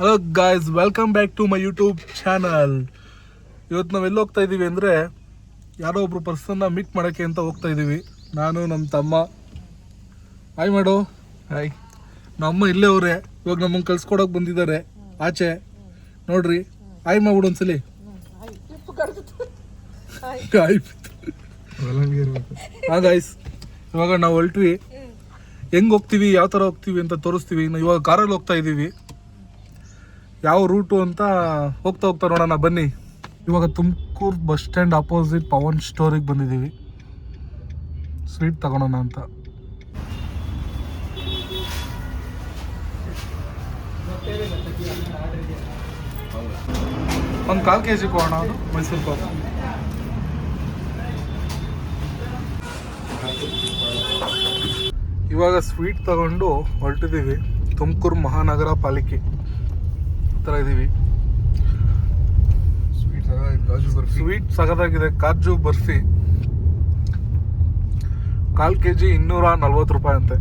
Hello guys, welcome back to my YouTube channel. ಇವತ್ತು ನಾವು ಎಲ್ಲಿ ಹೋಗ್ತಾ ಇದ್ದೀವಿ ಅಂದರೆ, ಯಾರೋ ಒಬ್ರು ಪರ್ಸನ್ನ ಮೀಟ್ ಮಾಡೋಕ್ಕೆ ಅಂತ ಹೋಗ್ತಾ ಇದ್ದೀವಿ. ನಾನು ನಮ್ಮ ತಮ್ಮ. ಹಾಯ್ ಮಾಡು. ಹಾಯ್. ನಮ್ಮ ಇಲ್ಲೇ ಅವರೇ, ಇವಾಗ ನಮ್ಮನ್ನು ಕಳ್ಸ್ಕೊಡೋಕೆ ಬಂದಿದ್ದಾರೆ ಆಚೆ. ನೋಡ್ರಿ, ಹಾಯ್ ಮಾಡ್ಬಿಡು ಒಂದ್ಸಲಿ. ಹಾಂ ಗಾಯ್ಸ್, ಇವಾಗ ನಾವು ಹೊಲ್ಟ್ವಿ. ಹೆಂಗೆ ಹೋಗ್ತೀವಿ, ಯಾವ ಥರ ಹೋಗ್ತೀವಿ ಅಂತ ತೋರಿಸ್ತೀವಿ. ನಾವು ಇವಾಗ ಕಾರಲ್ಲಿ ಹೋಗ್ತಾ ಇದ್ದೀವಿ. ಯಾವ ರೂಟು ಅಂತ ಹೋಗ್ತಾ ನೋಡೋಣ ಬನ್ನಿ. ಇವಾಗ Tumakuru bus stand opposite Pavan ಸ್ಟೋರಿಗೆ ಬಂದಿದ್ದೀವಿ, ಸ್ವೀಟ್ ತಗೊಳೋಣ ಅಂತ. ಒಂದು 1/4 kg ಕೊಡೋಣ, ಅದು ಮೈಸೂರು ಪಾಕ್. ಇವಾಗ ಸ್ವೀಟ್ ತಗೊಂಡು ಹೊರಟಿದ್ದೀವಿ. ತುಮಕೂರು ಮಹಾನಗರ ಪಾಲಿಕೆ ಹತ್ರ ಇದ್ದೀವಿ. ಸ್ವೀಟ್ ಸಗದಾಗಿದೆ. ಕಾಜು ಬರ್ಫಿ 1/4 kg 240 ರೂಪಾಯಿ ಅಂತೆ.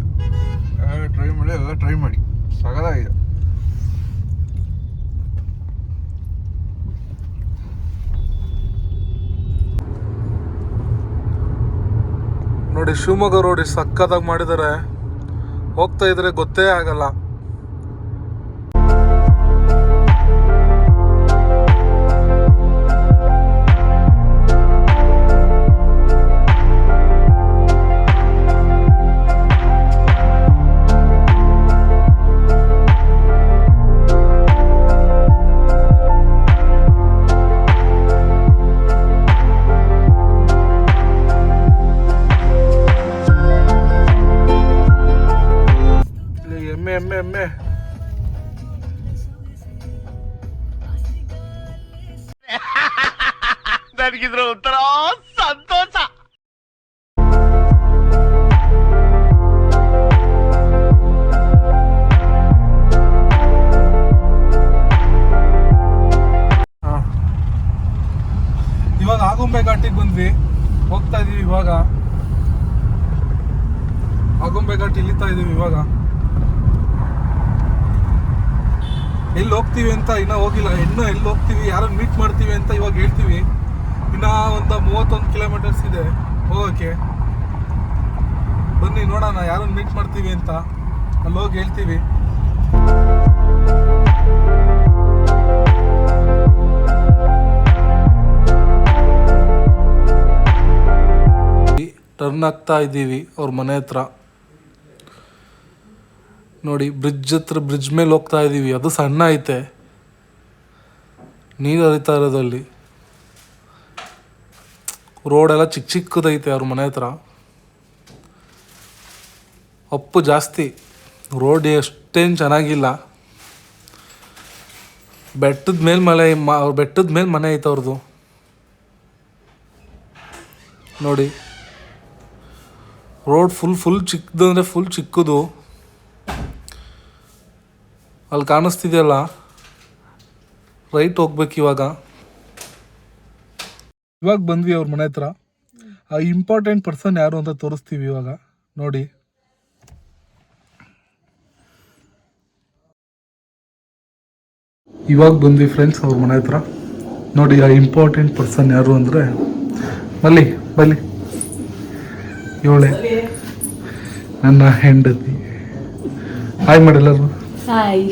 ಟ್ರೈ ಮಾಡಿ ಸಗದಾಗಿದೆ. ನೋಡಿ, ಶಿವಮೊಗ್ಗ ರೋಡ್ ಎಷ್ಟು ಸಕ್ಕತ್ತಾಗಿ ಮಾಡಿದ್ದಾರೆ. ಹೋಗ್ತಾ ಇದ್ರೆ ಗೊತ್ತೇ ಆಗಲ್ಲ. ಎಮ್ಮೆ ನನಗಿದ್ರ ಒಂಥರ ಸಂತೋಷ. ಇವಾಗ ಆಗುಂಬೆ ಘಾಟಿಗೆ ಬಂದ್ವಿ, ಹೋಗ್ತಾ ಇದೀವಿ. ಇವಾಗ ಆಗುಂಬೆ ಘಾಟಿ ಇಳಿತಾ ಇದೀವಿ. ಇವಾಗ ಎಲ್ಲಿ ಹೋಗ್ತೀವಿ ಅಂತ ಇನ್ನೂ ಹೋಗಿಲ್ಲ. ಎಲ್ಲಿ ಹೋಗ್ತೀವಿ, ಯಾರನ್ನು ಮೀಟ್ ಮಾಡ್ತೀವಿ ಅಂತ ಇವಾಗ ಹೇಳ್ತೀವಿ. ಇನ್ನೂ ಒಂದು 31 ಕಿಲೋಮೀಟರ್ಸ್ ಇದೆ ಹೋಗೋಕ್ಕೆ. ಬನ್ನಿ ನೋಡೋಣ ಯಾರನ್ನು ಮೀಟ್ ಮಾಡ್ತೀವಿ ಅಂತ. ಅಲ್ಲಿ ಹೋಗಿ ಹೇಳ್ತೀವಿ. ಟರ್ನ್ ಆಗ್ತಾ ಇದ್ದೀವಿ ಅವ್ರ ಮನೆ ಹತ್ರ. ನೋಡಿ, ಬ್ರಿಡ್ಜ್ ಮೇಲೆ ಹೋಗ್ತಾ ಇದ್ದೀವಿ. ಅದು ಸಣ್ಣ ಐತೆ, ನೀರು ಹರಿತಾ ಇರೋದಲ್ಲಿ. ರೋಡೆಲ್ಲ ಚಿಕ್ಕದೈತೆ ಅವ್ರ ಮನೆ ಹತ್ರ. ಅಪ್ಪು ಜಾಸ್ತಿ, ರೋಡ್ ಅಷ್ಟೇನು ಚೆನ್ನಾಗಿಲ್ಲ. ಬೆಟ್ಟದ ಮೇಲೆ ಮನೆ ಐತೆ ಅವ್ರದ್ದು. ನೋಡಿ, ರೋಡ್ ಫುಲ್ ಚಿಕ್ಕದು ಅಂದರೆ ಫುಲ್ ಚಿಕ್ಕದು. ಅಲ್ಲಿ ಕಾಣಿಸ್ತಿದೆಯಲ್ಲ, ರೈಟ್ ಹೋಗ್ಬೇಕು. ಇವಾಗ ಬಂದ್ವಿ ಅವ್ರ ಮನೆ ಹತ್ರ. ಆ ಇಂಪಾರ್ಟೆಂಟ್ ಪರ್ಸನ್ ಯಾರು ಅಂತ ತೋರಿಸ್ತೀವಿ ಇವಾಗ. ನೋಡಿ, ಇವಾಗ ಬಂದ್ವಿ ಫ್ರೆಂಡ್ಸ್ ಅವ್ರ ಮನೆ ಹತ್ರ. ನೋಡಿ, ಆ ಇಂಪಾರ್ಟೆಂಟ್ ಪರ್ಸನ್ ಯಾರು ಅಂದರೆ ಬಲ್ಲಿ ಇವಳೆ, ನನ್ನ ಹೆಂಡತಿ. ಹಾಯ್ ಮಾಡಿಲ್ಲರು. ಹಾಯ್.